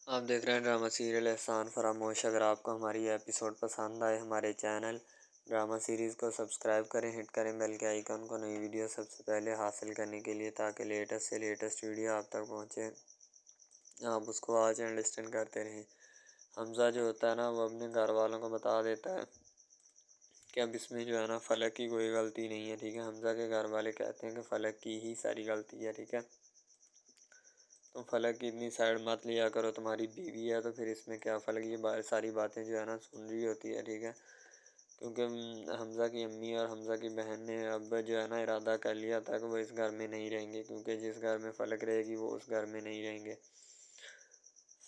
آپ دیکھ رہے ہیں ڈرامہ سیریل احسان فراموش۔ اگر آپ کو ہماری یہ ایپیسوڈ پسند آئے ہمارے چینل ڈرامہ سیریز کو سبسکرائب کریں، ہٹ کریں بیل کے آئیکن کو، نئی ویڈیو سب سے پہلے حاصل کرنے کے لیے، تاکہ لیٹسٹ سے لیٹسٹ ویڈیو آپ تک پہنچے، آپ اس کو واچ اینڈ لسٹن کرتے رہیں۔ حمزہ جو ہوتا ہے نا، وہ اپنے گھر والوں کو بتا دیتا ہے کہ اب اس میں جو ہے نا فلک کی کوئی غلطی نہیں ہے، ٹھیک ہے۔ حمزہ کے گھر والے کہتے ہیں کہ فلک کی ہی ساری غلطی ہے، ٹھیک ہے، تم فلک کی اتنی سائڈ مت لیا کرو، تمہاری بیوی ہے تو پھر اس میں کیا، فلک یہ ساری باتیں جو ہے نا سن رہی ہوتی ہے، ٹھیک ہے، کیونکہ حمزہ کی امی اور حمزہ کی بہن نے اب جو ہے نا ارادہ کر لیا تھا کہ وہ اس گھر میں نہیں رہیں گے، کیونکہ جس گھر میں فلک رہے گی وہ اس گھر میں نہیں رہیں گے۔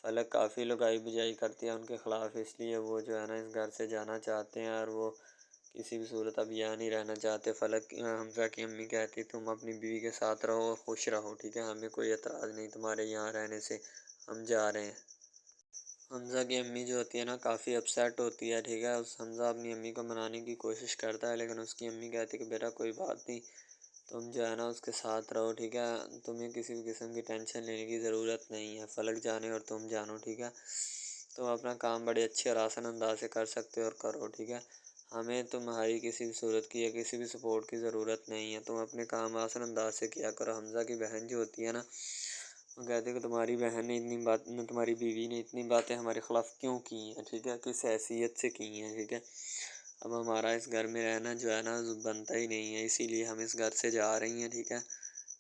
فلک کافی لگائی بجائی کرتی ہے ان کے خلاف، اس لیے وہ جو ہے نا اس گھر سے جانا چاہتے ہیں، اور وہ کسی بھی صورت اب یہاں نہیں رہنا چاہتے۔ فلک حمزہ کی امی کہتی تم اپنی بیوی کے ساتھ رہو اور خوش رہو، ٹھیک ہے، ہمیں کوئی اعتراض نہیں تمہارے یہاں رہنے سے، ہم جا رہے ہیں۔ حمزہ کی امی جو ہوتی ہے نا کافی اپسیٹ ہوتی ہے، ٹھیک ہے، حمزہ اپنی امی کو منانے کی کوشش کرتا ہے، لیکن اس کی امی کہتی ہے کہ بیٹا کوئی بات نہیں، تم جو ہے نا اس کے ساتھ رہو، ٹھیک ہے، تمہیں کسی بھی قسم کی ٹینشن لینے کی ضرورت نہیں ہے، فلک جانے اور تم جانو، ٹھیک ہے، تم اپنا کام بڑے اچھے اور آسان انداز سے کر سکتے ہو اور کرو، ٹھیک ہے، ہمیں تمہاری کسی بھی صورت کی یا کسی بھی سپورٹ کی ضرورت نہیں ہے، تم اپنے کام آسان انداز سے کیا کرو۔ حمزہ کی بہن جو ہوتی ہے نا، وہ کہتے ہیں کہ تمہاری بہن نے تمہاری بیوی نے اتنی باتیں ہمارے خلاف کیوں کی ہیں، ٹھیک ہے، کس حیثیت سے کی ہیں، ٹھیک ہے، اب ہمارا اس گھر میں رہنا جو ہے نا بنتا ہی نہیں ہے، اسی لیے ہم اس گھر سے جا رہی ہیں، ٹھیک ہے،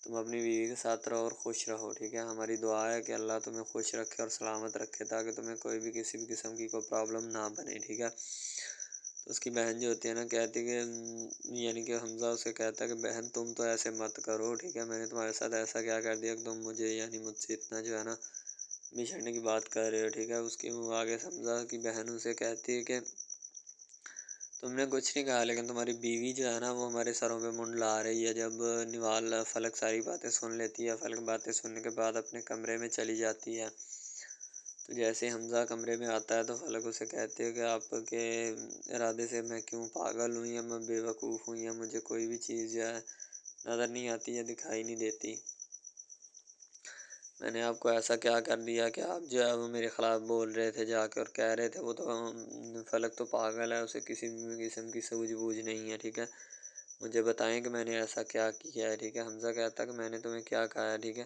تم اپنی بیوی کے ساتھ رہو اور خوش رہو، ٹھیک ہے، ہماری دعا ہے کہ اللہ تمہیں خوش رکھے اور سلامت رکھے، تاکہ تمہیں کوئی بھی کسی بھی قسم کی کوئی پرابلم نہ بنے، ٹھیک ہے۔ تو اس کی بہن جو ہوتی ہے نا کہتی کہ یعنی کہ حمزہ اسے کہتا ہے کہ بہن تم تو ایسے مت کرو، ٹھیک ہے، میں نے تمہارے ساتھ ایسا کیا کر دیا کہ تم مجھے یعنی مجھ سے اتنا جو ہے نا بچھڑنے کی بات کر رہے ہو، ٹھیک ہے۔ اس کی آگے حمزہ کی بہن اسے کہتی ہے کہ تم نے کچھ نہیں کہا، لیکن تمہاری بیوی جو ہے نا وہ ہمارے سروں پہ منڈلا رہی ہے۔ جب نوال فلک ساری باتیں سن لیتی ہے، فلک باتیں سننے کے بعد اپنے کمرے میں چلی جاتی ہے، تو جیسے حمزہ کمرے میں آتا ہے تو فلک اسے کہتے ہے کہ آپ کے ارادے سے میں کیوں پاگل ہوں، یا میں بے وقوف ہوں، یا مجھے کوئی بھی چیز جو ہے نظر نہیں آتی یا دکھائی نہیں دیتی، میں نے آپ کو ایسا کیا کر دیا کہ آپ جو ہے وہ میرے خلاف بول رہے تھے جا کے اور کہہ رہے تھے وہ تو فلک تو پاگل ہے، اسے کسی بھی قسم کی سوجھ بوجھ نہیں ہے، ٹھیک ہے، مجھے بتائیں کہ میں نے ایسا کیا کیا ہے، ٹھیک ہے۔ حمزہ کہتا ہے کہ میں نے تمہیں کیا کہا ہے، ٹھیک ہے،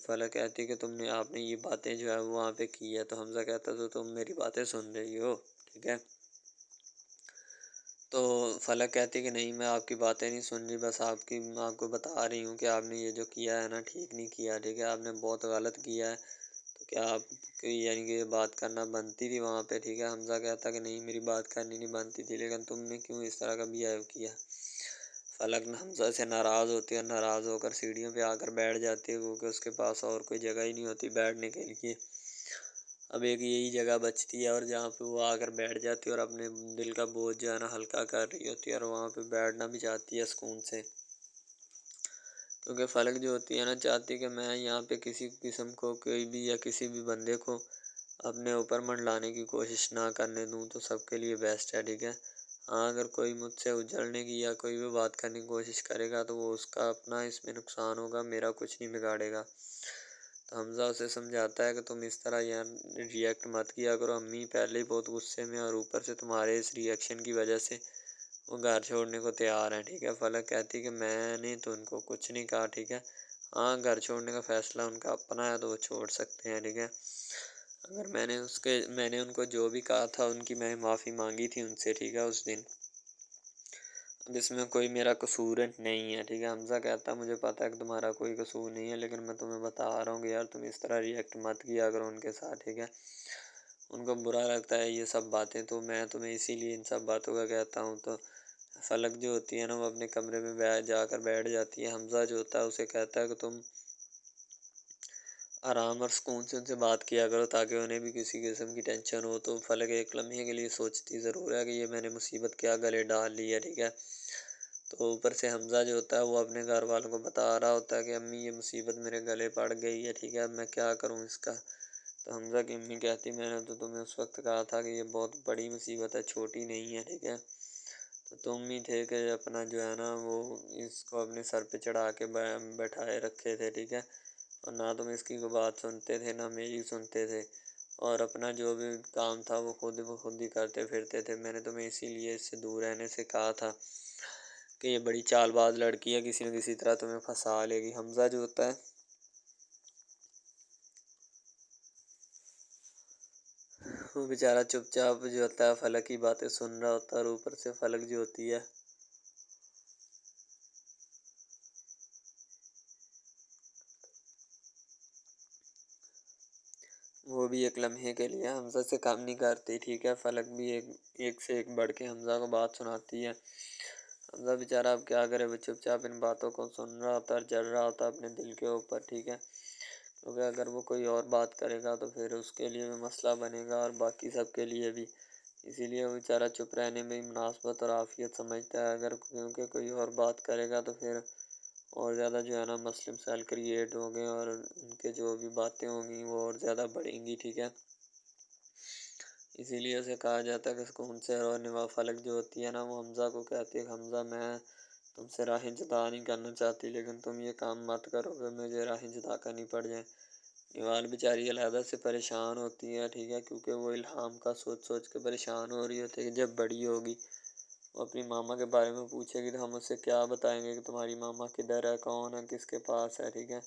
فلک کہتی کہ آپ نے یہ باتیں جو ہے وہاں پہ کی ہے، تو حمزہ کہتا تو تم میری باتیں سن رہی ہو، ٹھیک ہے، تو فلک کہتی کہ نہیں میں آپ کی باتیں نہیں سن رہی، بس آپ کو بتا رہی ہوں کہ آپ نے یہ جو کیا ہے نا ٹھیک نہیں کیا، ٹھیک ہے، آپ نے بہت غلط کیا ہے، تو کیا آپ یعنی کہ یہ بات کرنا بنتی تھی وہاں پہ، ٹھیک ہے۔ حمزہ کہتا کہ نہیں میری بات کرنی نہیں بنتی تھی، لیکن تم نے کیوں اس طرح کا بیہیو کیا۔ فلک حمزہ سے ناراض ہوتی ہے اور ناراض ہو کر سیڑھیوں پہ آ کر بیٹھ جاتی ہے، کیونکہ اس کے پاس اور کوئی جگہ ہی نہیں ہوتی بیٹھنے کے لیے، اب ایک یہی جگہ بچتی ہے اور جہاں پہ وہ آ کر بیٹھ جاتی ہے اور اپنے دل کا بوجھ جو ہے نا ہلکا کر رہی ہوتی ہے، اور وہاں پہ بیٹھنا بھی چاہتی ہے سکون سے، کیونکہ فلک جو ہوتی ہے نا چاہتی کہ میں یہاں پہ کسی قسم کو کوئی بھی یا کسی بھی بندے کو اپنے اوپر منڈلانے کی کوشش نہ کرنے دوں، تو سب کے لیے بیسٹ ہے، ٹھیک ہے، ہاں اگر کوئی مجھ سے اجڑنے کی یا کوئی بھی بات کرنے کی کوشش کرے گا تو وہ اس کا اپنا اس میں نقصان ہوگا، میرا کچھ نہیں بگاڑے گا۔ تو حمزہ اسے سمجھاتا ہے کہ تم اس طرح یہاں ریئیکٹ مت کیا کرو، امی پہلے ہی بہت غصے میں اور اوپر سے تمہارے اس ریئیکشن کی وجہ سے وہ گھر چھوڑنے کو تیار ہیں، ٹھیک ہے۔ فلک کہتی کہ میں نے تو ان کو کچھ نہیں کہا، ٹھیک ہے، ہاں گھر چھوڑنے کا فیصلہ ان کا اپنا ہے تو وہ چھوڑ سکتے ہیں، ٹھیک ہے، اگر میں نے ان کو جو بھی کہا تھا ان کی میں معافی مانگی تھی ان سے، ٹھیک ہے، اس دن، اب اس میں کوئی میرا قصور نہیں ہے، ٹھیک ہے۔ حمزہ کہتا ہے مجھے پتہ ہے کہ تمہارا کوئی قصور نہیں ہے، لیکن میں تمہیں بتا رہا ہوں کہ یار تم اس طرح ریئیکٹ مت کیا کرو ان کے ساتھ، ٹھیک ہے، ان کو برا لگتا ہے یہ سب باتیں، تو میں تمہیں اسی لیے ان سب باتوں کا کہتا ہوں۔ تو فلک جو ہوتی ہے نا وہ اپنے کمرے میں جا کر بیٹھ جاتی ہے، حمزہ جو ہوتا ہے اسے کہتا ہے کہ تم آرام اور سکون سے ان سے بات کیا کرو تاکہ انہیں بھی کسی قسم کی ٹینشن ہو، تو فلک ایک لمحے کے لیے سوچتی ضرور ہے کہ یہ میں نے مصیبت کیا گلے ڈال لی ہے، ٹھیک ہے، تو اوپر سے حمزہ جو ہوتا ہے وہ اپنے گھر والوں کو بتا رہا ہوتا ہے کہ امی یہ مصیبت میرے گلے پڑ گئی ہے، ٹھیک ہے، اب میں کیا کروں اس کا۔ تو حمزہ کی امی کہتی میں نے تو تمہیں اس وقت کہا تھا کہ یہ بہت بڑی مصیبت ہے، چھوٹی نہیں ہے، ٹھیک ہے، تو تم ہی تھے کہ اپنا جو ہے نا وہ اس کو اپنے سر پہ چڑھا کے بیٹھائے رکھے تھے، ٹھیک ہے، اور نہ تم اس کی کوئی بات سنتے تھے نہ میری سنتے تھے، اور اپنا جو بھی کام تھا وہ خود ہی کرتے پھرتے تھے۔ میں نے تمہیں اسی لیے اس سے دور رہنے سے کہا تھا کہ یہ بڑی چال باز لڑکی ہے، کسی نہ کسی طرح تمہیں پھنسا لے گی۔ حمزہ جو ہوتا ہے وہ بیچارہ چپ چاپ جو ہوتا ہے فلک کی باتیں سن رہا ہوتا ہے، اور اوپر سے فلک جو ہوتی ہے وہ بھی ایک لمحے کے لیے حمزہ سے کام نہیں کرتی، ٹھیک ہے۔ فلک بھی ایک سے ایک بڑھ کے حمزہ کو بات سناتی ہے۔ حمزہ بیچارہ اب کیا کرے، وہ چپ چاپ ان باتوں کو سن رہا ہوتا ہے اور جل رہا ہوتا ہے اپنے دل کے اوپر، ٹھیک ہے، کیونکہ اگر وہ کوئی اور بات کرے گا تو پھر اس کے لیے بھی مسئلہ بنے گا اور باقی سب کے لیے بھی، اسی لیے وہ بیچارہ چپ رہنے میں ہی مناسبت اور عافیت سمجھتا ہے۔ اگر کیونکہ کوئی اور بات کرے گا تو پھر اور زیادہ جو ہے نا مسئلے مسائل کریٹ ہوں گے، اور ان کے جو بھی باتیں ہوں گی وہ اور زیادہ بڑھیں گی، ٹھیک ہے۔ اسی لیے اسے کہا جاتا ہے کہ سکون سے رہو۔ نوا فلک جو ہوتی ہے نا وہ حمزہ کو کہتی ہے کہ حمزہ میں تم سے راہیں جدا نہیں کرنا چاہتی، لیکن تم یہ کام مت کرو کہ مجھے راہیں جدا کرنی پڑ جائیں۔ نوال بیچاری علیحدہ سے پریشان ہوتی ہے، ٹھیک ہے، کیونکہ وہ الہام کا سوچ سوچ کے پریشان ہو رہی ہوتی ہے کہ جب بڑی ہوگی وہ اپنی ماما کے بارے میں پوچھے گی تو ہم اس سے کیا بتائیں گے کہ تمہاری ماما کدھر ہے، کون ہے، کس کے پاس ہے، ٹھیک ہے۔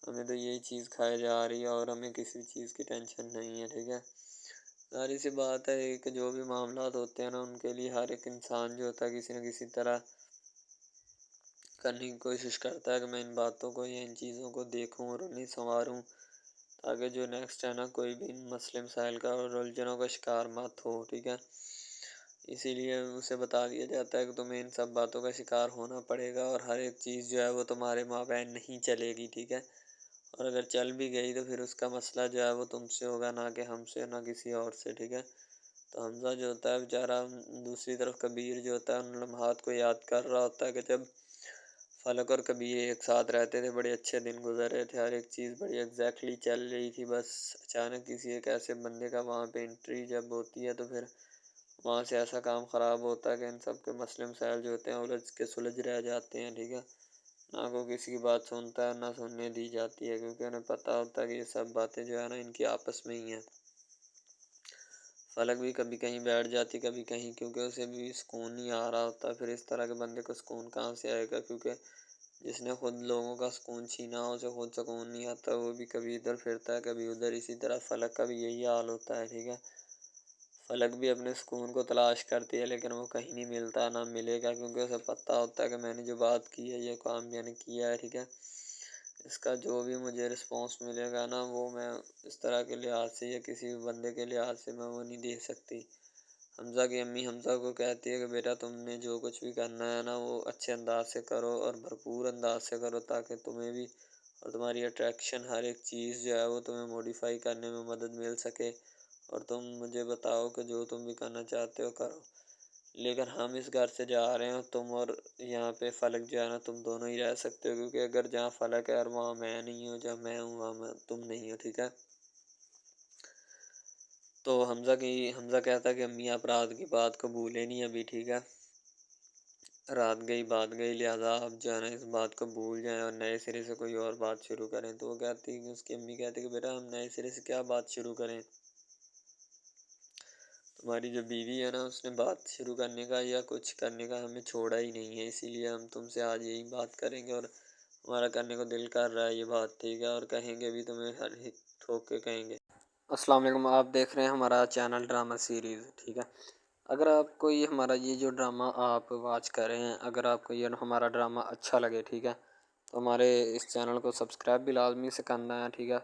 ہمیں تو یہی چیز کھائے جا رہی ہے اور ہمیں کسی چیز کی ٹینشن نہیں ہے، ٹھیک ہے۔ ظاہر سی بات ہے کہ جو بھی معاملات ہوتے ہیں نا ان کے لیے ہر ایک انسان جو ہوتا ہے کسی نہ کسی طرح کرنے کی کوشش کرتا ہے کہ میں ان باتوں کو یا ان چیزوں کو دیکھوں اور انہیں سنواروں، تاکہ جو نیکسٹ ہے نا کوئی بھی ان مسئلے مسائل کا اور الجھنوں کا شکار مت ہو، ٹھیک ہے۔ اسی لیے اسے بتا دیا جاتا ہے کہ تمہیں ان سب باتوں کا شکار ہونا پڑے گا، اور ہر ایک چیز جو ہے وہ تمہارے مابین نہیں چلے گی، ٹھیک ہے، اور اگر چل بھی گئی تو پھر اس کا مسئلہ جو ہے وہ تم سے ہوگا، نہ کہ ہم سے، نہ کسی اور سے، ٹھیک ہے۔ تو حمزہ جو ہوتا ہے بیچارہ دوسری طرف کبیر جو ہوتا ہے ان لمحات کو یاد کر رہا ہوتا ہے کہ جب فلک اور کبیر ایک ساتھ رہتے تھے، بڑے اچھے دن گزر رہے تھے، ہر ایک چیز بڑی ایگزیکٹلی چل رہی تھی، بس اچانک کسی ایک ایسے بندے کا وہاں پہ انٹری جب ہوتی ہے تو پھر وہاں سے ایسا کام خراب ہوتا ہے کہ ان سب کے مسئلے مسائل جو ہوتے ہیں الجھ کے سلجھ رہ جاتے ہیں، ٹھیک ہے۔ نہ کوئی کسی کی بات سنتا ہے نہ سننے دی جاتی ہے، کیونکہ انہیں پتہ ہوتا ہے کہ یہ سب باتیں جو ہے نا ان کی آپس میں ہی ہیں۔ فلک بھی کبھی کہیں بیٹھ جاتی کبھی کہیں، کیونکہ اسے بھی سکون نہیں آ رہا ہوتا۔ پھر اس طرح کے بندے کو سکون کہاں سے آئے گا، کیونکہ جس نے خود لوگوں کا سکون چھینا ہو اسے خود سکون نہیں آتا، وہ بھی کبھی ادھر پھرتا ہے کبھی ادھر۔ اسی طرح فلک کا بھی یہی حال ہوتا ہے، ٹھیک ہے۔ فلک بھی اپنے سکون کو تلاش کرتی ہے لیکن وہ کہیں نہیں ملتا، نہ ملے گا، کیونکہ اسے پتہ ہوتا ہے کہ میں نے جو بات کی ہے، یہ کام میں نے کیا ہے، ٹھیک ہے، اس کا جو بھی مجھے رسپانس ملے گا نا وہ میں اس طرح کے لحاظ سے یا کسی بھی بندے کے لحاظ سے میں وہ نہیں دے سکتی۔ حمزہ کی امی حمزہ کو کہتی ہے کہ بیٹا تم نے جو کچھ بھی کرنا ہے نا وہ اچھے انداز سے کرو اور بھرپور انداز سے کرو، تاکہ تمہیں بھی اور تمہاری اٹریکشن ہر ایک چیز جو ہے وہ تمہیں موڈیفائی کرنے میں مدد مل سکے، اور تم مجھے بتاؤ کہ جو تم بھی کرنا چاہتے ہو کرو۔ لیکن ہم اس گھر سے جا رہے ہیں، تم اور یہاں پہ فلک جو ہے نا تم دونوں ہی رہ سکتے ہو، کیونکہ اگر جہاں فلک ہے اور وہاں میں نہیں ہوں، جہاں میں ہوں وہاں تم نہیں ہو، ٹھیک ہے۔ تو حمزہ کہتا ہے کہ امی آپ رات کی بات کو بھولے نہیں ابھی، ٹھیک ہے، رات گئی بات گئی، لہٰذا آپ جو ہے نا اس بات کو بھول جائیں اور نئے سرے سے کوئی اور بات شروع کریں۔ تو وہ کہتی کہ اس کی امی کہتی کہ بیٹا ہم نئے سرے سے کیا بات شروع کریں، تمہاری جو بیوی ہے نا اس نے بات شروع کرنے کا یا کچھ کرنے کا ہمیں چھوڑا ہی نہیں ہے، اسی لیے ہم تم سے آج یہی بات کریں گے، اور ہمارا کرنے کو دل کر رہا ہے یہ بات، ٹھیک ہے، اور کہیں گے بھی تمہیں ہر ایک ٹھوک کے کہیں گے۔ السلام علیکم، آپ دیکھ رہے ہیں ہمارا چینل ڈرامہ سیریز، ٹھیک ہے۔ اگر آپ کو یہ ہمارا یہ جو ڈرامہ آپ واچ کر رہے ہیں، اگر آپ کو یہ ہمارا ڈرامہ اچھا لگے، ٹھیک ہے، تو ہمارے اس چینل کو سبسکرائب بھی لازمی سے کرنا ہے، ٹھیک ہے،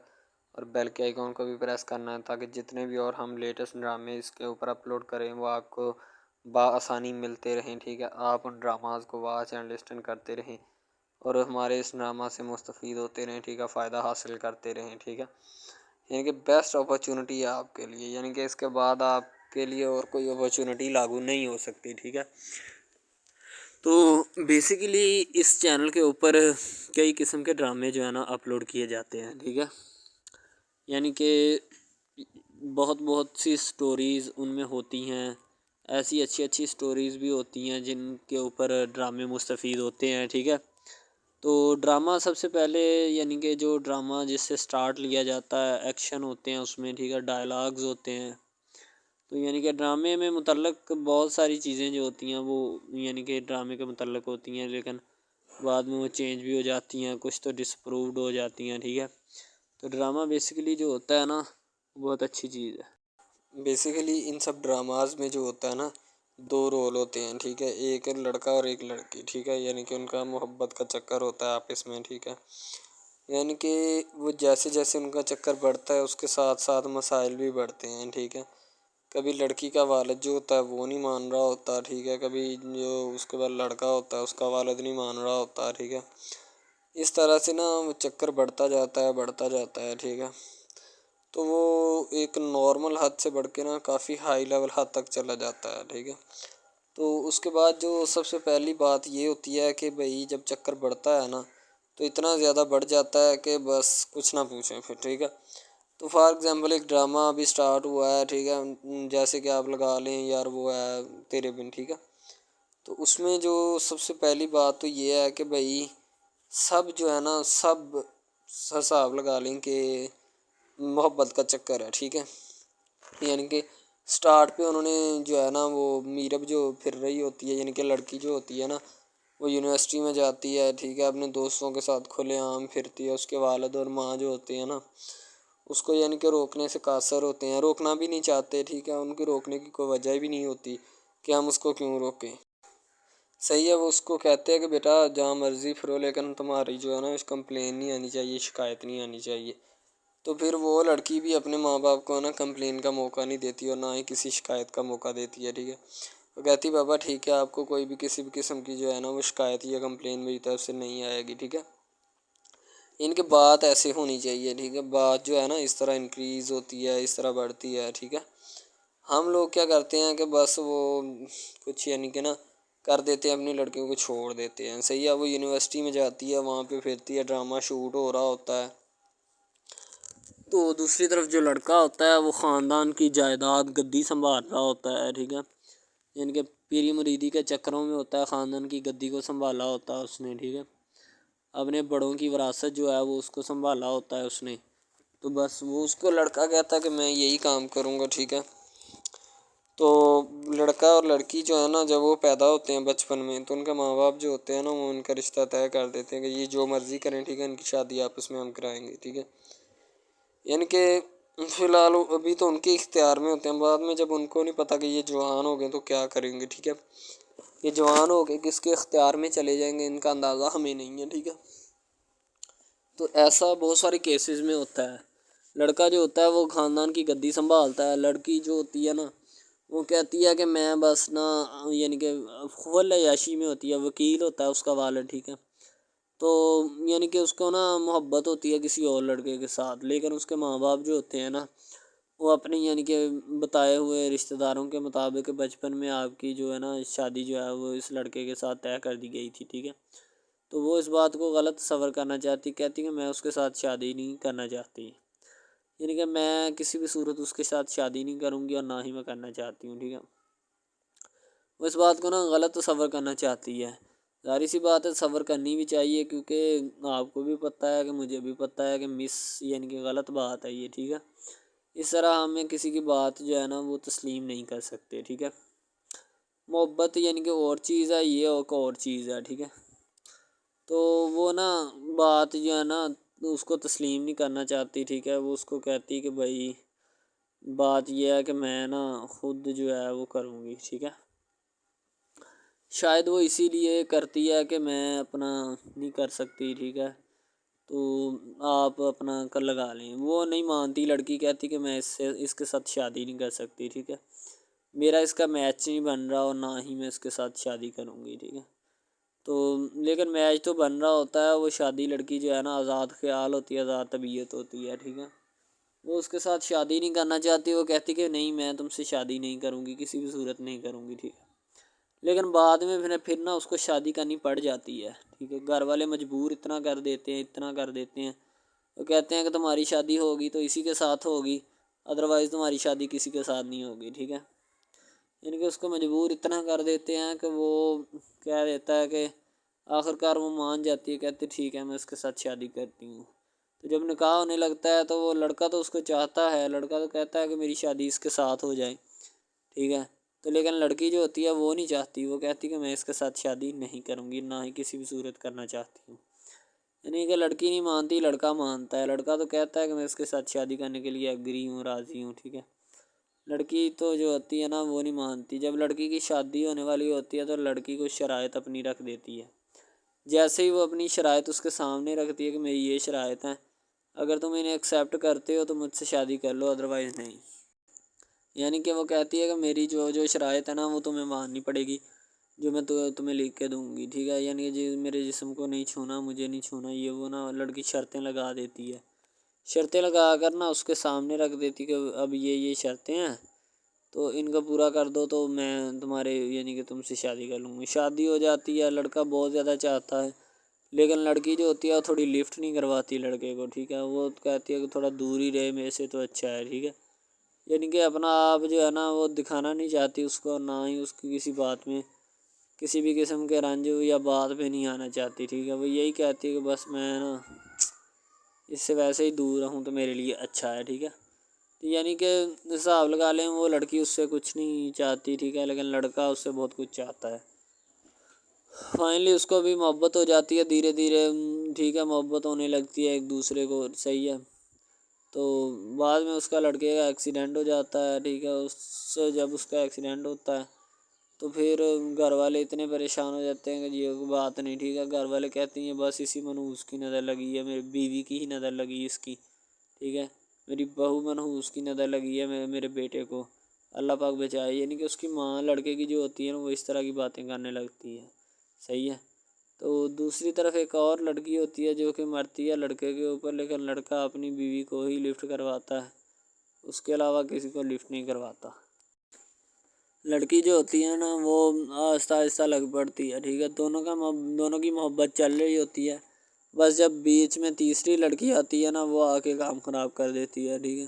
اور بیل کے آئیکن کو بھی پریس کرنا ہے، تاکہ جتنے بھی اور ہم لیٹسٹ ڈرامے اس کے اوپر اپلوڈ کریں وہ آپ کو بآسانی ملتے رہیں، ٹھیک ہے۔ آپ ان ڈراماز کو واچ اینڈ لسٹن کرتے رہیں اور ہمارے اس ڈرامہ سے مستفید ہوتے رہیں، ٹھیک ہے، فائدہ حاصل کرتے رہیں، ٹھیک ہے۔ یعنی کہ بیسٹ اپرچونٹی ہے آپ کے لیے، یعنی کہ اس کے بعد آپ کے لیے اور کوئی اپرچونٹی لاگو نہیں ہو سکتی، ٹھیک ہے۔ تو بیسیکلی اس چینل کے اوپر کئی قسم کے ڈرامے جو ہے نا اپلوڈ کیے جاتے ہیں، ٹھیک ہے، یعنی کہ بہت سی سٹوریز ان میں ہوتی ہیں، ایسی اچھی سٹوریز بھی ہوتی ہیں جن کے اوپر ڈرامے مستفید ہوتے ہیں، ٹھیک ہے۔ تو ڈرامہ سب سے پہلے یعنی کہ جو ڈرامہ جس سے سٹارٹ لیا جاتا ہے، ایکشن ہوتے ہیں اس میں، ٹھیک ہے، ڈائلاگز ہوتے ہیں. تو یعنی کہ ڈرامے میں متعلق بہت ساری چیزیں جو ہوتی ہیں وہ یعنی کہ ڈرامے کے متعلق ہوتی ہیں، لیکن بعد میں وہ چینج بھی ہو جاتی ہیں، کچھ تو ڈسپرووڈ ہو جاتی ہیں. ٹھیک ہے، تو ڈرامہ بیسیکلی جو ہوتا ہے نا بہت اچھی چیز ہے. بیسیکلی ان سب ڈراماز میں جو ہوتا ہے نا 2 رول ہوتے ہیں. ٹھیک ہے، ایک لڑکا اور ایک لڑکی. ٹھیک ہے، یعنی کہ ان کا محبت کا چکر ہوتا ہے آپس میں. ٹھیک ہے، یعنی کہ وہ جیسے جیسے ان کا چکر بڑھتا ہے اس کے ساتھ ساتھ مسائل بھی بڑھتے ہیں. ٹھیک ہے، کبھی لڑکی کا والد جو ہوتا ہے وہ نہیں مان رہا ہوتا. ٹھیک ہے، کبھی جو اس کے بعد لڑکا ہوتا ہے اس کا والد نہیں مان رہا ہوتا. ٹھیک ہے، اس طرح سے نا وہ چکر بڑھتا جاتا ہے. ٹھیک ہے، تو وہ ایک نارمل حد سے بڑھ کے نا کافی ہائی لیول حد تک چلا جاتا ہے. ٹھیک ہے، تو اس کے بعد جو سب سے پہلی بات یہ ہوتی ہے کہ بھئی جب چکر بڑھتا ہے نا تو اتنا زیادہ بڑھ جاتا ہے کہ بس کچھ نہ پوچھیں پھر. ٹھیک ہے، تو فار ایگزامپل ایک ڈرامہ ابھی سٹارٹ ہوا ہے. ٹھیک ہے، جیسے کہ آپ لگا لیں یار وہ ہے تیرے بن. ٹھیک ہے، تو اس میں جو سب سے پہلی بات تو یہ ہے کہ بھئی سب جو ہے نا سب حساب لگا لیں کہ محبت کا چکر ہے. ٹھیک ہے، یعنی کہ سٹارٹ پہ انہوں نے جو ہے نا وہ میرب جو پھر رہی ہوتی ہے، یعنی کہ لڑکی جو ہوتی ہے نا وہ یونیورسٹی میں جاتی ہے. ٹھیک ہے، اپنے دوستوں کے ساتھ کھلے عام پھرتی ہے. اس کے والد اور ماں جو ہوتے ہیں نا اس کو یعنی کہ روکنے سے قاصر ہوتے ہیں، روکنا بھی نہیں چاہتے. ٹھیک ہے، ان کے روکنے کی کوئی وجہ بھی نہیں ہوتی کہ ہم اس کو کیوں روکیں. صحیح ہے، وہ اس کو کہتے ہیں کہ بیٹا جہاں مرضی پھرو لیکن تمہاری جو ہے نا اس کمپلین نہیں آنی چاہیے، شکایت نہیں آنی چاہیے. تو پھر وہ لڑکی بھی اپنے ماں باپ کو نا کمپلین کا موقع نہیں دیتی اور نہ ہی کسی شکایت کا موقع دیتی ہے. ٹھیک ہے، وہ کہتی بابا ٹھیک ہے آپ کو کوئی بھی کسی بھی قسم کی جو ہے نا وہ شکایت یا کمپلین میری طرف سے نہیں آئے گی. ٹھیک ہے، ان کے بات ایسے ہونی چاہیے. ٹھیک ہے، بات جو ہے نا اس طرح انکریز ہوتی ہے، اس طرح بڑھتی ہے. ٹھیک ہے، ہم لوگ کیا کرتے ہیں کہ بس وہ کچھ یعنی کہ نا کر دیتے ہیں، اپنی لڑکیوں کو چھوڑ دیتے ہیں. صحیح ہے، وہ یونیورسٹی میں جاتی ہے، وہاں پہ پھرتی ہے، ڈرامہ شوٹ ہو رہا ہوتا ہے. تو دوسری طرف جو لڑکا ہوتا ہے وہ خاندان کی جائیداد گدی سنبھال رہا ہوتا ہے. ٹھیک ہے، یعنی کہ پیری مریدی کے چکروں میں ہوتا ہے، خاندان کی گدی کو سنبھالا ہوتا ہے اس نے. ٹھیک ہے، اپنے بڑوں کی وراثت جو ہے وہ اس کو سنبھالا ہوتا ہے اس نے. تو بس وہ اس کو لڑکا کہتا ہے کہ میں یہی کام کروں گا. ٹھیک ہے، تو لڑکا اور لڑکی جو ہے نا جب وہ پیدا ہوتے ہیں بچپن میں تو ان کے ماں باپ جو ہوتے ہیں نا وہ ان کا رشتہ طے کر دیتے ہیں کہ یہ جو مرضی کریں. ٹھیک ہے، ان کی شادی آپس میں ہم کرائیں گے. ٹھیک ہے، یعنی کہ فی الحال ابھی تو ان کے اختیار میں ہوتے ہیں، بعد میں جب ان کو نہیں پتہ کہ یہ جوان ہو گئے تو کیا کریں گے. ٹھیک ہے، یہ جوان ہو کے کس کے اختیار میں چلے جائیں گے ان کا اندازہ ہمیں نہیں ہے. ٹھیک ہے، تو ایسا بہت سارے کیسز میں ہوتا ہے. لڑکا جو ہوتا ہے وہ خاندان کی گدی سنبھالتا ہے، لڑکی جو ہوتی ہے نا وہ کہتی ہے کہ میں بس نا یعنی کہ فل عیاشی میں ہوتی ہے، وکیل ہوتا ہے اس کا والد. ٹھیک ہے، تو یعنی کہ اس کو نا محبت ہوتی ہے کسی اور لڑکے کے ساتھ، لیکن اس کے ماں باپ جو ہوتے ہیں نا وہ اپنی یعنی کہ بتائے ہوئے رشتہ داروں کے مطابق بچپن میں آپ کی جو ہے نا شادی جو ہے وہ اس لڑکے کے ساتھ طے کر دی گئی تھی. ٹھیک ہے، تو وہ اس بات کو غلط تصور کرنا چاہتی، کہتی کہ میں اس کے ساتھ شادی نہیں کرنا چاہتی، یعنی کہ میں کسی بھی صورت اس کے ساتھ شادی نہیں کروں گی اور نہ ہی میں کرنا چاہتی ہوں. ٹھیک ہے، وہ اس بات کو نا غلط تصور کرنا چاہتی ہے. ظاہر سی بات ہے صبر کرنی بھی چاہیے، کیونکہ آپ کو بھی پتہ ہے کہ مجھے بھی پتہ ہے کہ یعنی کہ غلط بات ہے یہ. ٹھیک ہے، اس طرح ہمیں کسی کی بات جو ہے نا وہ تسلیم نہیں کر سکتے. ٹھیک ہے، محبت یعنی کہ اور چیز ہے، یہ اور چیز ہے. ٹھیک ہے، تو وہ نا بات جو ہے نا اس کو تسلیم نہیں کرنا چاہتی. ٹھیک ہے، وہ اس کو کہتی کہ بھائی بات یہ ہے کہ میں نا خود جو ہے وہ کروں گی. ٹھیک ہے، شاید وہ اسی لیے کرتی ہے کہ میں اپنا نہیں کر سکتی. ٹھیک ہے، تو آپ اپنا کر لگا لیں. وہ نہیں مانتی، لڑکی کہتی کہ میں اس کے ساتھ شادی نہیں کر سکتی. ٹھیک ہے، میرا اس کا میچ نہیں بن رہا اور نہ ہی میں اس کے ساتھ شادی کروں گی. ٹھیک ہے، تو لیکن میچ تو بن رہا ہوتا ہے. وہ شادی لڑکی جو ہے نا آزاد خیال ہوتی ہے، آزاد طبیعت ہوتی ہے. ٹھیک ہے، وہ اس کے ساتھ شادی نہیں کرنا چاہتی، وہ کہتی کہ نہیں میں تم سے شادی نہیں کروں گی، کسی بھی صورت نہیں کروں گی. ٹھیک ہے، لیکن بعد میں پھر نا اس کو شادی کرنی پڑ جاتی ہے. ٹھیک ہے، گھر والے مجبور اتنا کر دیتے ہیں. وہ کہتے ہیں کہ تمہاری شادی ہوگی تو اسی کے ساتھ ہوگی، ادروائز تمہاری شادی کسی کے ساتھ نہیں ہوگی. ٹھیک ہے، یعنی کہ اس کو مجبور اتنا کر دیتے ہیں کہ وہ کہہ دیتا ہے کہ آخرکار وہ مان جاتی ہے، کہتی ٹھیک ہے میں اس کے ساتھ شادی کرتی ہوں۔ تو جب نکاح ہونے لگتا ہے تو وہ لڑکا تو اس کو چاہتا ہے، لڑکا تو کہتا ہے کہ میری شادی اس کے ساتھ ہو جائے، ٹھیک ہے، تو لیکن لڑکی جو ہوتی ہے وہ نہیں چاہتی، وہ کہتی کہ میں اس کے ساتھ شادی نہیں کروں گی، نہ ہی کسی بھی صورت کرنا چاہتی ہوں۔ یعنی کہ لڑکی نہیں مانتی، لڑکا مانتا ہے، لڑکا تو کہتا ہے کہ میں اس کے ساتھ شادی کرنے کے لیے ایگری ہوں، راضی ہوں، ٹھیک ہے۔ لڑکی تو جو ہوتی ہے نا وہ نہیں مانتی، جب لڑکی کی شادی ہونے والی ہوتی ہے تو لڑکی کو شرائط اپنی رکھ دیتی ہے۔ جیسے ہی وہ اپنی شرائط اس کے سامنے رکھتی ہے کہ میری یہ شرائط ہیں، اگر تم انہیں ایکسیپٹ کرتے ہو تو مجھ سے شادی کر لو، ادروائز نہیں۔ یعنی کہ وہ کہتی ہے کہ میری جو شرائط ہے نا وہ تمہیں ماننی پڑے گی، جو میں تمہیں لکھ کے دوں گی، ٹھیک ہے۔ یعنی کہ میرے جسم کو نہیں چھونا، مجھے نہیں چھونا، یہ وہ نا لڑکی شرطیں لگا دیتی ہے، شرطیں لگا کر نا اس کے سامنے رکھ دیتی کہ اب یہ شرطیں ہیں تو ان کو پورا کر دو تو میں تمہارے یعنی کہ تم سے شادی کر لوں گی۔ شادی ہو جاتی ہے، لڑکا بہت زیادہ چاہتا ہے، لیکن لڑکی جو ہوتی ہے وہ تھوڑی لفٹ نہیں کرواتی لڑکے کو، ٹھیک ہے، وہ کہتی ہے کہ تھوڑا دور ہی رہے میرے سے تو اچھا ہے، ٹھیک ہے۔ یعنی کہ اپنا آپ جو ہے نا وہ دکھانا نہیں چاہتی اس کو، نہ ہی اس کی کسی بات میں کسی بھی قسم کے رنج یا بات پہ نہیں آنا چاہتی، ٹھیک ہے۔ وہ یہی کہتی ہے کہ بس میں نا اس سے ویسے ہی دور رہوں تو میرے لیے اچھا ہے، ٹھیک ہے۔ یعنی کہ حساب لگا لیں وہ لڑکی اس سے کچھ نہیں چاہتی، ٹھیک ہے، لیکن لڑکا اس سے بہت کچھ چاہتا ہے۔ فائنلی اس کو بھی محبت ہو جاتی ہے دھیرے دھیرے، ٹھیک ہے، محبت ہونے لگتی ہے ایک دوسرے کو، صحیح ہے۔ تو بعد میں اس کا لڑکے کا ایکسیڈنٹ ہو جاتا ہے، ٹھیک ہے، جب اس کا ایکسیڈنٹ ہوتا ہے تو پھر گھر والے اتنے پریشان ہو جاتے ہیں کہ یہ بات نہیں، ٹھیک ہے، گھر والے کہتے ہیں بس اسی منحوس کی نظر لگی ہے، میری بیوی کی ہی نظر لگی اس کی، ٹھیک ہے، میری بہو منحوس کی نظر لگی ہے میرے بیٹے کو، اللہ پاک بچائے۔ یعنی کہ اس کی ماں لڑکے کی جو ہوتی ہے نا وہ اس طرح کی باتیں کرنے لگتی ہے، صحیح ہے۔ تو دوسری طرف ایک اور لڑکی ہوتی ہے جو کہ مرتی ہے لڑکے کے اوپر، لیکن لڑکا اپنی بیوی کو ہی لفٹ کرواتا ہے، اس کے علاوہ کسی کو لفٹ نہیں کرواتا۔ لڑکی جو ہوتی ہے نا وہ آہستہ آہستہ لگ پڑتی ہے، ٹھیک ہے، دونوں کی محبت چل رہی ہوتی ہے، بس جب بیچ میں تیسری لڑکی آتی ہے نا وہ آ کے کام خراب کر دیتی ہے، ٹھیک ہے۔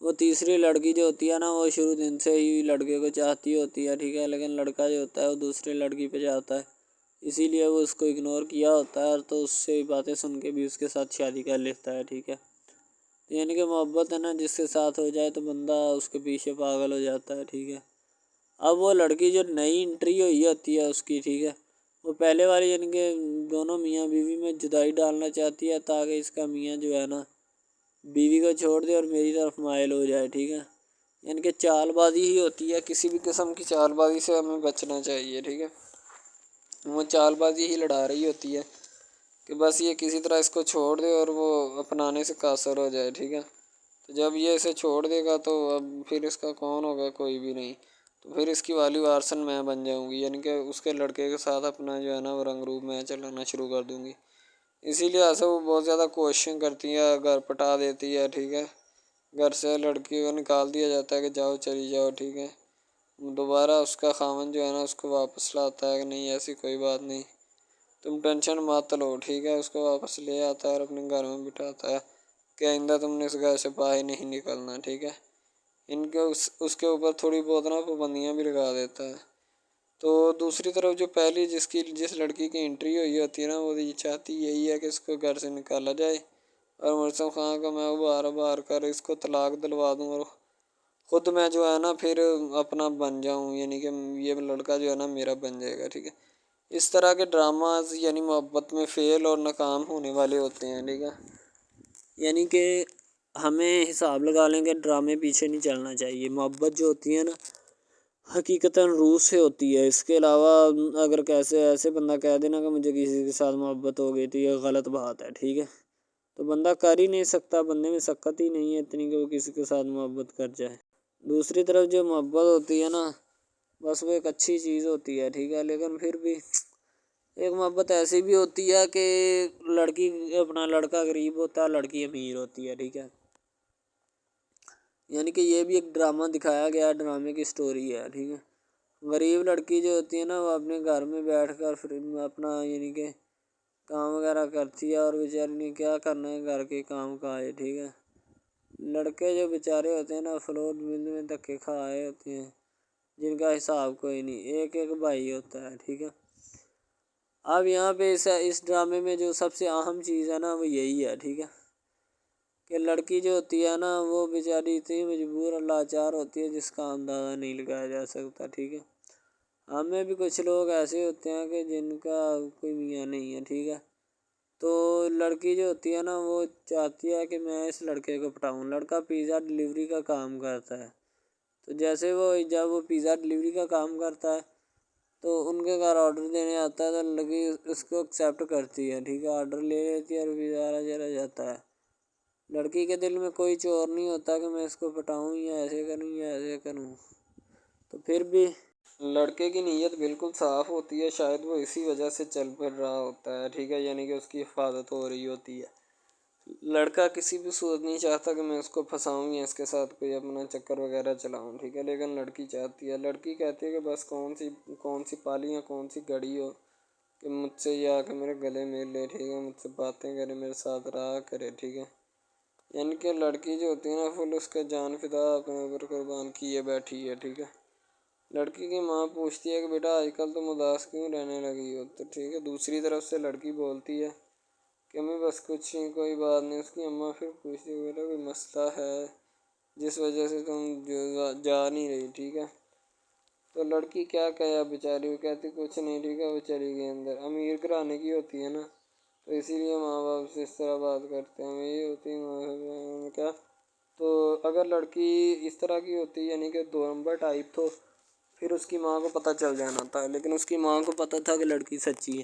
وہ تیسری لڑکی جو ہوتی ہے نا وہ شروع دن سے ہی لڑکے کو چاہتی ہوتی ہے، ٹھیک ہے، لیکن لڑکا جو ہوتا ہے وہ دوسری لڑکی پہ جاتا ہے، اسی لیے وہ اس کو اگنور کیا ہوتا ہے، اور تو اس سے باتیں سن کے بھی اس کے ساتھ شادی کر لیتا ہے، ٹھیک ہے۔ یعنی کہ محبت ہے نا جس کے ساتھ ہو جائے تو بندہ اس کے پیچھے پاگل ہو جاتا ہے، ٹھیک ہے۔ اب وہ لڑکی جو نئی انٹری ہوئی ہوتی ہے اس کی، ٹھیک ہے، وہ پہلے والی یعنی کہ دونوں میاں بیوی میں جدائی ڈالنا چاہتی ہے تاکہ اس کا میاں جو ہے نا بیوی کو چھوڑ دے اور میری طرف مائل ہو جائے، ٹھیک ہے۔ یعنی کہ چال بازی ہی ہوتی ہے، کسی بھی قسم کی چال بازی سے ہمیں بچنا چاہیے، ٹھیک ہے۔ وہ چال بازی ہی لڑا رہی ہوتی ہے کہ بس یہ کسی طرح اس کو چھوڑ دے اور وہ اپنانے سے قاصر ہو جائے، ٹھیک ہے۔ تو جب یہ اسے چھوڑ دے گا تو اب پھر اس کا کون ہوگا، کوئی بھی نہیں، تو پھر اس کی والی وارثن میں بن جاؤں گی، یعنی کہ اس کے لڑکے کے ساتھ اپنا جو ہے نا وہ رنگ روپ میں چلانا شروع کر دوں گی۔ اسی لیے سے وہ بہت زیادہ کوششیں کرتی ہے، گھر پٹا دیتی ہے، ٹھیک ہے، گھر سے لڑکی کو نکال دیا جاتا ہے کہ جاؤ چلی جاؤ، ٹھیک ہے۔ دوبارہ اس کا خاوند جو ہے نا اس کو واپس لاتا ہے کہ نہیں ایسی کوئی بات نہیں، تم ٹینشن مت لو، ٹھیک ہے، اس کو واپس لے آتا ہے اور اپنے گھر میں بٹھاتا ہے کہ آئندہ تم نے اس گھر سے باہر نہیں نکلنا، ٹھیک ہے۔ ان کے اس کے اوپر تھوڑی بہت نا پابندیاں بھی لگا دیتا ہے۔ تو دوسری طرف جو پہلی جس لڑکی کی انٹری ہوئی ہوتی ہے نا وہ یہ چاہتی یہی ہے کہ اس کو گھر سے نکالا جائے اور مرسم خان کو میں بار کر اس کو طلاق دلوا دوں اور خود میں جو ہے نا پھر اپنا بن جاؤں، یعنی کہ یہ لڑکا جو ہے نا میرا بن جائے گا، ٹھیک ہے۔ اس طرح کے ڈراماز یعنی محبت میں فیل اور ناکام ہونے والے ہوتے ہیں، ٹھیک ہے۔ یعنی کہ ہمیں حساب لگا لیں کہ ڈرامے پیچھے نہیں چلنا چاہیے، محبت جو ہوتی ہے نا حقیقتاً روح سے ہوتی ہے، اس کے علاوہ اگر ایسے بندہ کہہ دینا کہ مجھے کسی کے ساتھ محبت ہو گئی تو یہ غلط بات ہے، ٹھیک ہے۔ تو بندہ کر ہی نہیں سکتا، بندے میں سکت ہی نہیں ہے اتنی کہ وہ کسی کے ساتھ محبت کر جائے۔ دوسری طرف جو محبت ہوتی ہے نا بس وہ ایک اچھی چیز ہوتی ہے، ٹھیک ہے، لیکن پھر بھی ایک محبت ایسی بھی ہوتی ہے کہ لڑکا غریب ہوتا ہے، لڑکی امیر ہوتی ہے، ٹھیک ہے۔ یعنی کہ یہ بھی ایک ڈرامہ دکھایا گیا، ڈرامے کی سٹوری ہے، ٹھیک ہے۔ غریب لڑکی جو ہوتی ہے نا وہ اپنے گھر میں بیٹھ کر پھر اپنا یعنی کہ کام وغیرہ کرتی ہے اور بیچاری نے کیا کرنا ہے گھر کے کام کائے، ٹھیک ہے۔ لڑکے جو بیچارے ہوتے ہیں نا فلوٹ مل میں دھکے کھائے ہوتے ہیں جن کا حساب کوئی نہیں، ایک بھائی ہوتا ہے، ٹھیک ہے۔ اب یہاں پہ اس ڈرامے میں جو سب سے اہم چیز ہے نا وہ یہی ہے، ٹھیک ہے، کہ لڑکی جو ہوتی ہے نا وہ بیچاری اتنی مجبور اور لاچار ہوتی ہے جس کا اندازہ نہیں لگایا جا سکتا، ٹھیک ہے۔ ہمیں بھی کچھ لوگ ایسے ہوتے ہیں کہ جن کا کوئی میاں نہیں ہے، ٹھیک ہے، تو لڑکی جو ہوتی ہے نا وہ چاہتی ہے کہ میں اس لڑکے کو پٹاؤں۔ لڑکا پیزا ڈلیوری کا کام کرتا ہے، تو جیسے جب وہ پیزا ڈلیوری کا کام کرتا ہے تو ان کے گھر آرڈر دینے آتا ہے تو لڑکی اس کو ایکسیپٹ کرتی ہے، ٹھیک ہے، آرڈر لے لیتی ہے اور پیزا چلا جاتا ہے۔ لڑکی کے دل میں کوئی چور نہیں ہوتا کہ میں اس کو پٹاؤں یا ایسے کروں یا ایسے کروں، تو پھر بھی لڑکے کی نیت بالکل صاف ہوتی ہے، شاید وہ اسی وجہ سے چل پھر رہا ہوتا ہے، ٹھیک ہے، یعنی کہ اس کی حفاظت ہو رہی ہوتی ہے۔ لڑکا کسی بھی صورت نہیں چاہتا کہ میں اس کو پھنساؤں یا اس کے ساتھ کوئی اپنا چکر وغیرہ چلاؤں، ٹھیک ہے، لیکن لڑکی چاہتی ہے، لڑکی کہتی ہے کہ بس کون سی پالی یا کون سی گھڑی ہو کہ مجھ سے یہ آ کے میرے گلے مل لے، ٹھیک ہے، مجھ سے باتیں کرے، میرے ساتھ رہا کرے، ٹھیک ہے۔ یعنی کہ لڑکی جو ہوتی ہے نا فل اس کا جان فدا اپنے اوپر قربان کیے بیٹھی ہے، ٹھیک ہے۔ لڑکی کی ماں پوچھتی ہے کہ بیٹا آج کل تم اداس کیوں رہنے لگی ہو، تو ٹھیک ہے، دوسری طرف سے لڑکی بولتی ہے کہ میں بس کچھ نہیں، کوئی بات نہیں۔ اس کی اماں پھر پوچھتی ہے بیٹا کوئی مسئلہ ہے جس وجہ سے تم جا نہیں رہی، ٹھیک ہے، تو لڑکی کیا کہے بیچاری، وہ کہتی کچھ نہیں، ٹھیک ہے، وہ چلی گئی اندر۔ امیر گھرانے کی ہوتی ہے نا تو اسی لیے ماں باپ سے اس طرح بات کرتے ہیں، یہ ہوتی ہے کیا، تو اگر لڑکی اس طرح کی ہوتی یعنی کہ دو نمبر ٹائپ تو پھر اس کی ماں کو پتہ چل جانا تھا، لیکن اس کی ماں کو پتہ تھا کہ لڑکی سچی ہے۔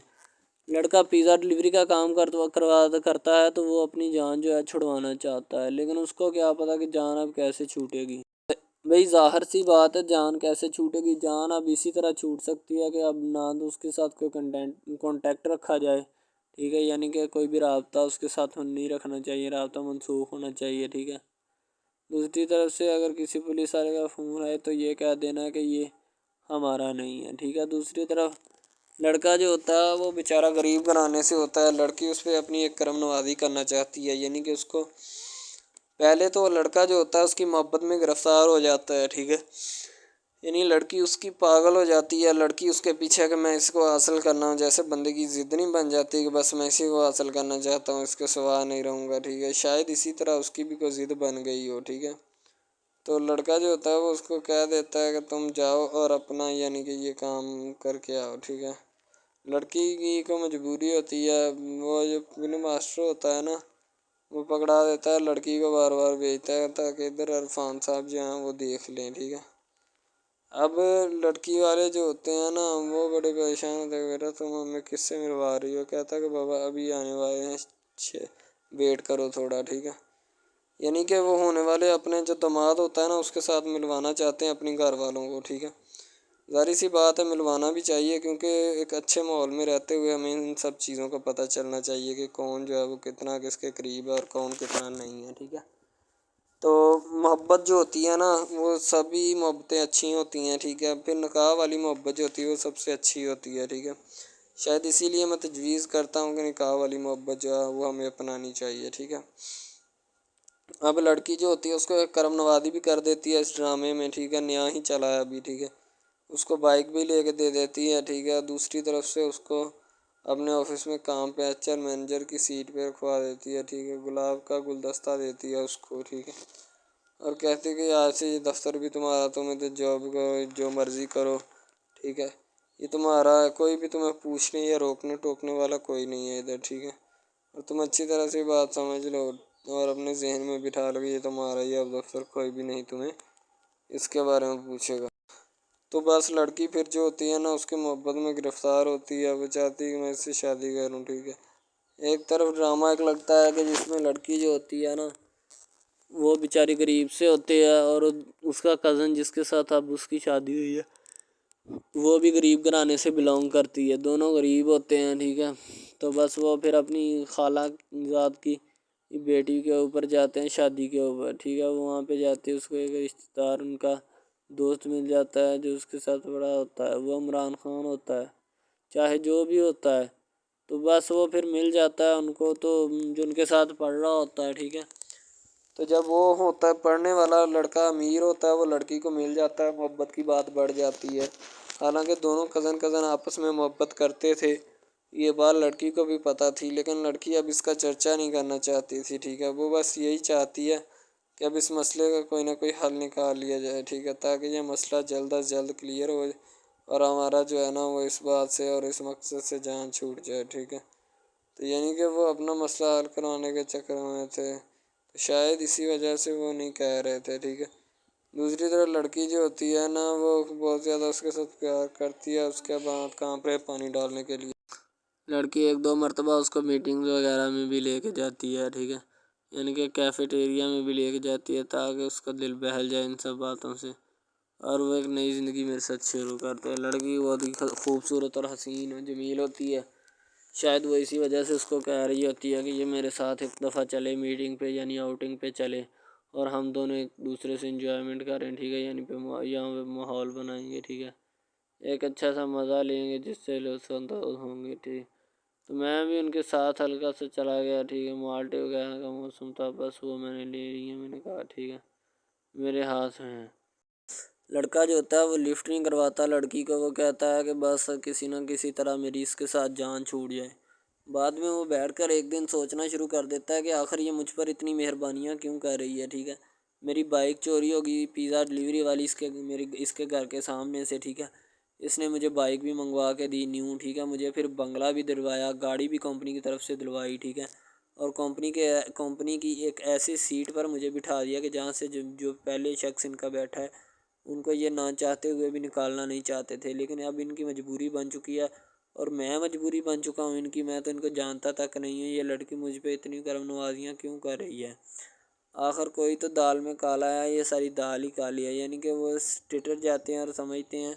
لڑکا پیزا ڈلیوری کا کام کرتا ہے تو وہ اپنی جان جو ہے چھڑوانا چاہتا ہے، لیکن اس کو کیا پتہ کہ جان اب کیسے چھوٹے گی۔ بھئی ظاہر سی بات ہے، جان کیسے چھوٹے گی، جان اب اسی طرح چھوٹ سکتی ہے کہ اب نہ تو اس کے ساتھ کوئی کانٹیکٹ رکھا جائے، ٹھیک ہے، یعنی کہ کوئی بھی رابطہ اس کے ساتھ نہیں رکھنا چاہیے، رابطہ منسوخ ہونا چاہیے، ٹھیک ہے۔ دوسری طرف سے اگر کسی پولیس والے کا فون آئے تو یہ کہہ دینا کہ یہ ہمارا نہیں ہے، ٹھیک ہے۔ دوسری طرف لڑکا جو ہوتا ہے وہ بیچارہ غریب گھرانے سے ہوتا ہے، لڑکی اس پہ اپنی ایک کرم نوازی کرنا چاہتی ہے، یعنی کہ اس کو پہلے تو لڑکا جو ہوتا ہے اس کی محبت میں گرفتار ہو جاتا ہے، ٹھیک ہے، یعنی لڑکی اس کی پاگل ہو جاتی ہے، لڑکی اس کے پیچھے کہ میں اس کو حاصل کرنا ہوں، جیسے بندے کی ضد نہیں بن جاتی کہ بس میں اسی کو حاصل کرنا چاہتا ہوں، اس کے سوا نہیں رہوں گا، ٹھیک ہے، شاید اسی طرح اس کی بھی کوئی ضد بن گئی ہو، ٹھیک ہے۔ تو لڑکا جو ہوتا ہے وہ اس کو کہہ دیتا ہے کہ تم جاؤ اور اپنا یعنی کہ یہ کام کر کے آؤ، ٹھیک ہے۔ لڑکی کی کو مجبوری ہوتی ہے، وہ جو فلم ماسٹر ہوتا ہے نا وہ پکڑا دیتا ہے، لڑکی کو بار بار بھیجتا ہے تاکہ ادھر عرفان صاحب جو ہیں وہ دیکھ لیں، ٹھیک ہے۔ اب لڑکی والے جو ہوتے ہیں نا وہ بڑے پریشان ہوتے ہیں، بیٹا تم ہمیں کس سے ملوا رہی ہو، کہتا ہے کہ بابا ابھی آنے والے ہیں، ویٹ کرو تھوڑا، ٹھیک ہے، یعنی کہ وہ ہونے والے اپنے جو داماد ہوتا ہے نا اس کے ساتھ ملوانا چاہتے ہیں اپنی گھر والوں کو، ٹھیک ہے۔ ظاہر سی بات ہے ملوانا بھی چاہیے کیونکہ ایک اچھے ماحول میں رہتے ہوئے ہمیں ان سب چیزوں کا پتہ چلنا چاہیے کہ کون جو ہے وہ کتنا کس کے قریب ہے اور کون کتنا نہیں ہے، ٹھیک ہے۔ تو محبت جو ہوتی ہے نا وہ سبھی محبتیں اچھی ہوتی ہیں، ٹھیک ہے، پھر نکاح والی محبت جو ہوتی ہے وہ سب سے اچھی ہوتی ہے، ٹھیک ہے۔ شاید اسی لیے میں تجویز کرتا ہوں کہ نکاح والی محبت جو ہے وہ ہمیں اپنانی چاہیے، ٹھیک ہے۔ اب لڑکی جو ہوتی ہے اس کو ایک کرم نوازی بھی کر دیتی ہے اس ڈرامے میں، ٹھیک ہے، نیا ہی چلا ہے ابھی، ٹھیک ہے، اس کو بائک بھی لے کے دے دیتی ہے، ٹھیک ہے۔ دوسری طرف سے اس کو اپنے آفس میں کام پہ ایچ آر مینیجر کی سیٹ پہ رکھوا دیتی ہے، ٹھیک ہے، گلاب کا گلدستہ دیتی ہے اس کو، ٹھیک ہے، اور کہتی ہے کہ آج سے یہ دفتر بھی تمہارا، تم ادھر جاب کرو جو مرضی کرو، ٹھیک ہے، یہ تمہارا ہے، کوئی بھی تمہیں پوچھنے یا روکنے ٹوکنے والا کوئی نہیں ہے ادھر، ٹھیک ہے، اور تم اچھی طرح سے بات سمجھ لو اور اپنے ذہن میں بٹھا لو کہ یہ تمہارا ہی اب دفتر، کوئی بھی نہیں تمہیں اس کے بارے میں پوچھے گا۔ تو بس لڑکی پھر جو ہوتی ہے نا اس کے محبت میں گرفتار ہوتی ہے، وہ چاہتی ہے کہ میں اس سے شادی کروں، ٹھیک ہے۔ ایک طرف ڈرامہ ایک لگتا ہے کہ جس میں لڑکی جو ہوتی ہے نا وہ بیچاری غریب سے ہوتی ہے اور اس کا کزن جس کے ساتھ اب اس کی شادی ہوئی ہے وہ بھی غریب گھرانے سے بلانگ کرتی ہے، دونوں غریب ہوتے ہیں، ٹھیک ہے۔ تو بس وہ پھر اپنی خالہ ذات کی بیٹی کے اوپر جاتے ہیں شادی کے اوپر، ٹھیک ہے، وہ وہاں پہ جاتے ہیں، اس کو ایک رشتہ دار ان کا دوست مل جاتا ہے جو اس کے ساتھ بڑا ہوتا ہے، وہ عمران خان ہوتا ہے، چاہے جو بھی ہوتا ہے، تو بس وہ پھر مل جاتا ہے ان کو، تو جو ان کے ساتھ پڑھ رہا ہوتا ہے، ٹھیک ہے، تو جب وہ ہوتا ہے پڑھنے والا لڑکا امیر ہوتا ہے وہ لڑکی کو مل جاتا ہے، محبت کی بات بڑھ جاتی ہے، حالانکہ دونوں کزن آپس میں محبت کرتے تھے یہ بات لڑکی کو بھی پتہ تھی، لیکن لڑکی اب اس کا چرچا نہیں کرنا چاہتی تھی، ٹھیک ہے. وہ بس یہی چاہتی ہے کہ اب اس مسئلے کا کوئی نہ کوئی حل نکال لیا جائے، ٹھیک ہے، تاکہ یہ مسئلہ جلد از جلد کلیئر ہو اور ہمارا جو ہے نا وہ اس بات سے اور اس مقصد سے جان چھوٹ جائے، ٹھیک ہے. تو یعنی کہ وہ اپنا مسئلہ حل کروانے کے چکر میں تھے، تو شاید اسی وجہ سے وہ نہیں کہہ رہے تھے، ٹھیک ہے. دوسری طرف لڑکی جو ہوتی ہے نا وہ بہت زیادہ اس کے ساتھ پیار کرتی ہے، اس کے بعد کہاں پہ پانی ڈالنے کے لیے لڑکی 1-2 مرتبہ اس کو میٹنگ وغیرہ میں بھی لے کے جاتی ہے، ٹھیک ہے، یعنی کہ کیفیٹیریا میں بھی لے کے جاتی ہے تاکہ اس کا دل بہل جائے ان سب باتوں سے، اور وہ ایک نئی زندگی میرے ساتھ شروع کرتے ہیں. لڑکی بہت ہی خوبصورت اور حسین اور جمیل ہوتی ہے. شاید وہ اسی وجہ سے اس کو کہہ رہی ہوتی ہے کہ یہ میرے ساتھ ایک دفعہ چلے میٹنگ پہ، یعنی آؤٹنگ پہ چلے، اور ہم دونوں ایک دوسرے سے انجوائمنٹ کریں، ٹھیک ہے، یعنی یہاں پہ ماحول بنائیں گے، ٹھیک ہے، ایک اچھا سا مزہ لیں گے جس سے لطف اندوز ہوں گے، ٹھیک. تو میں بھی ان کے ساتھ ہلکا سے چلا گیا، ٹھیک ہے. مالٹے وغیرہ کا موسم تھا، بس وہ میں نے لے لی ہے. میں نے کہا ٹھیک ہے میرے ہاتھ میں ہے. لڑکا جو ہوتا ہے وہ لفٹ نہیں کرواتا لڑکی کو، وہ کہتا ہے کہ بس کسی نہ کسی طرح میری اس کے ساتھ جان چھوٹ جائے. بعد میں وہ بیٹھ کر ایک دن سوچنا شروع کر دیتا ہے کہ آخر یہ مجھ پر اتنی مہربانیاں کیوں کر رہی ہے، ٹھیک ہے. میری بائک چوری ہوگی، پیزا ڈلیوری والی اس کے گھر کے سامنے سے، ٹھیک ہے، اس نے مجھے بائک بھی منگوا کے دی نیو، ٹھیک ہے، مجھے پھر بنگلہ بھی دلوایا، گاڑی بھی کمپنی کی طرف سے دلوائی، ٹھیک ہے، اور کمپنی کی ایک ایسی سیٹ پر مجھے بٹھا دیا کہ جہاں سے جو پہلے شخص ان کا بیٹھا ہے ان کو یہ نہ چاہتے ہوئے بھی نکالنا نہیں چاہتے تھے، لیکن اب ان کی مجبوری بن چکی ہے اور میں مجبوری بن چکا ہوں ان کی. میں تو ان کو جانتا تک نہیں ہوں، یہ لڑکی مجھ پہ اتنی کرم نوازیاں کیوں کر رہی ہے. آخر کوئی تو دال میں کالا ہے، یہ ساری دال ہی کالی ہے. یعنی کہ وہ ٹٹر جاتے ہیں اور سمجھتے ہیں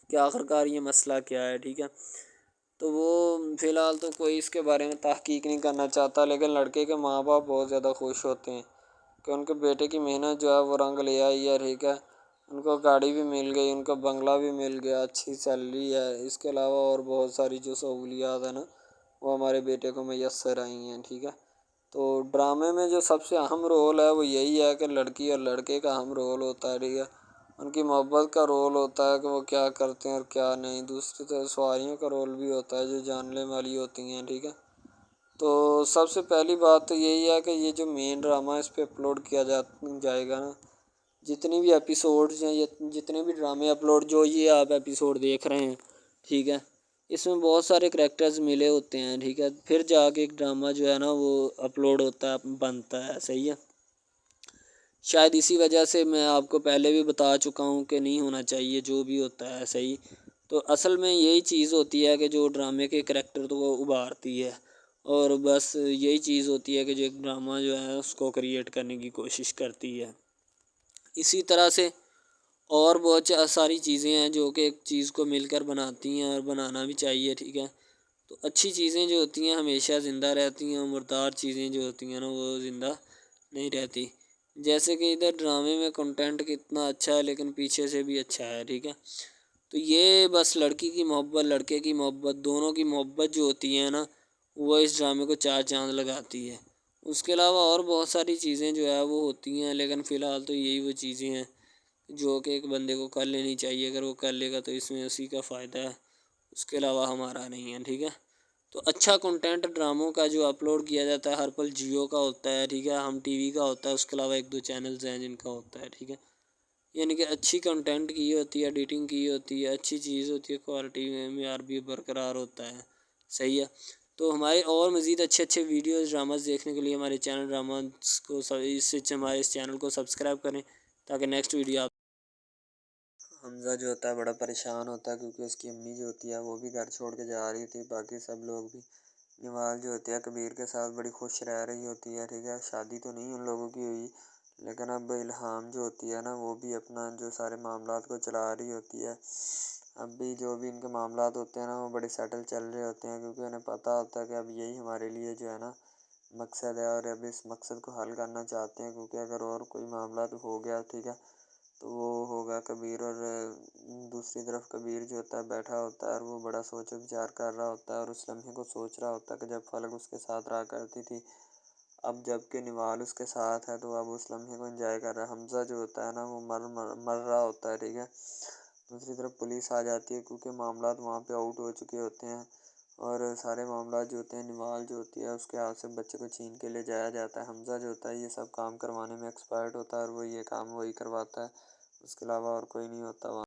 کہ آخر کار یہ مسئلہ کیا ہے، ٹھیک ہے. تو وہ فی الحال تو کوئی اس کے بارے میں تحقیق نہیں کرنا چاہتا، لیکن لڑکے کے ماں باپ بہت زیادہ خوش ہوتے ہیں کہ ان کے بیٹے کی محنت جو ہے وہ رنگ لے آئی ہے، ٹھیک ہے. ان کو گاڑی بھی مل گئی، ان کو بنگلہ بھی مل گیا، اچھی سیلری ہے، اس کے علاوہ اور بہت ساری جو سہولیات ہیں نا وہ ہمارے بیٹے کو میسر آئی ہیں، ٹھیک ہے. تو ڈرامے میں جو سب سے اہم رول ہے وہ یہی ہے کہ لڑکی اور لڑکے کا اہم رول ہوتا ہے، ٹھیک ہے. ان کی محبت کا رول ہوتا ہے کہ وہ کیا کرتے ہیں اور کیا نہیں. دوسری طرف سواریوں کا رول بھی ہوتا ہے جو جاننے والی ہوتی ہیں، ٹھیک ہے. تو سب سے پہلی بات تو یہی ہے کہ یہ جو مین ڈرامہ اس پہ اپلوڈ کیا جائے گا نا، جتنی بھی ایپیسوڈز ہیں یا جتنے بھی ڈرامے اپلوڈ جو یہ آپ ایپیسوڈ دیکھ رہے ہیں، ٹھیک ہے، اس میں بہت سارے کریکٹرز ملے ہوتے ہیں، ٹھیک ہے. پھر جا کے ایک ڈرامہ جو ہے نا وہ اپلوڈ ہوتا ہے، بنتا ہے، صحیح ہے. شاید اسی وجہ سے میں آپ کو پہلے بھی بتا چکا ہوں کہ نہیں ہونا چاہیے جو بھی ہوتا ہے، صحیح. تو اصل میں یہی چیز ہوتی ہے کہ جو ڈرامے کے کریکٹر تو وہ ابھارتی ہے، اور بس یہی چیز ہوتی ہے کہ جو ایک ڈرامہ جو ہے اس کو کریٹ کرنے کی کوشش کرتی ہے. اسی طرح سے اور بہت ساری چیزیں ہیں جو کہ ایک چیز کو مل کر بناتی ہیں اور بنانا بھی چاہیے، ٹھیک ہے. تو اچھی چیزیں جو ہوتی ہیں ہمیشہ زندہ رہتی ہیں، مردار چیزیں جو ہوتی ہیں نا وہ زندہ نہیں رہتی. جیسے کہ ادھر ڈرامے میں کنٹینٹ کتنا اچھا ہے لیکن پیچھے سے بھی اچھا ہے، ٹھیک ہے. تو یہ بس لڑکی کی محبت لڑکے کی محبت دونوں کی محبت جو ہوتی ہے نا وہ اس ڈرامے کو 4 چاند لگاتی ہے. اس کے علاوہ اور بہت ساری چیزیں جو ہے وہ ہوتی ہیں، لیکن فی الحال تو یہی وہ چیزیں ہیں جو کہ ایک بندے کو کر لینی چاہیے. اگر وہ کر لے گا تو اس میں اسی کا فائدہ ہے، اس کے علاوہ ہمارا نہیں ہے، ٹھیک ہے. تو اچھا کنٹینٹ ڈراموں کا جو اپلوڈ کیا جاتا ہے ہر پل جیو کا ہوتا ہے، ٹھیک ہے، ہم ٹی وی کا ہوتا ہے، اس کے علاوہ 1-2 چینلز ہیں جن کا ہوتا ہے، ٹھیک ہے. یعنی کہ اچھی کنٹینٹ کی ہوتی ہے، ایڈیٹنگ کی ہوتی ہے، اچھی چیز ہوتی ہے، کوالٹی میں معیار بھی برقرار ہوتا ہے، صحیح ہے. تو ہمارے اور مزید اچھے ویڈیوز ڈراماز دیکھنے کے لیے ہمارے چینل ڈراماز کو ہمارے اس چینل کو سبسکرائب کریں تاکہ نیکسٹ ویڈیو آپ حمزہ جو ہوتا ہے بڑا پریشان ہوتا ہے کیونکہ اس کی امی جو ہوتی ہے وہ بھی گھر چھوڑ کے جا رہی تھی، باقی سب لوگ بھی. نوال جو ہوتی ہے کبیر کے ساتھ بڑی خوش رہ رہی ہوتی ہے، ٹھیک ہے. شادی تو نہیں ان لوگوں کی ہوئی، لیکن اب الہام جو ہوتی ہے نا وہ بھی اپنا جو سارے معاملات کو چلا رہی ہوتی ہے. اب بھی جو بھی ان کے معاملات ہوتے ہیں نا وہ بڑے سیٹل چل رہے ہوتے ہیں کیونکہ انہیں پتہ ہوتا ہے کہ اب یہی ہمارے لیے جو ہے نا مقصد ہے، اور اب اس مقصد کو حل کرنا چاہتے ہیں کیونکہ اگر اور کوئی معاملات ہو گیا، ٹھیک ہے، تو وہ ہوگا کبیر. اور دوسری طرف کبیر جو ہوتا ہے بیٹھا ہوتا ہے اور وہ بڑا سوچ و بچار کر رہا ہوتا ہے اور اس لمحے کو سوچ رہا ہوتا ہے کہ جب فلک اس کے ساتھ رہا کرتی تھی، اب جب کہ نوال اس کے ساتھ ہے تو اب اس لمحے کو انجوائے کر رہا ہے. حمزہ جو ہوتا ہے نا وہ مر رہا ہوتا ہے، ٹھیک ہے. دوسری طرف پولیس آ جاتی ہے کیونکہ معاملات وہاں پہ آؤٹ ہو چکے ہوتے ہیں اور سارے معاملات جو ہوتے ہیں، نوال جو ہوتی ہے اس کے ہاتھ سے بچے کو چھین کے لے جایا جاتا ہے۔ حمزہ جو ہوتا ہے یہ سب کام کروانے میں ایکسپرٹ ہوتا ہے اور وہ یہ کام وہی کرواتا ہے، اس کے علاوہ اور کوئی نہیں ہوتا وہاں۔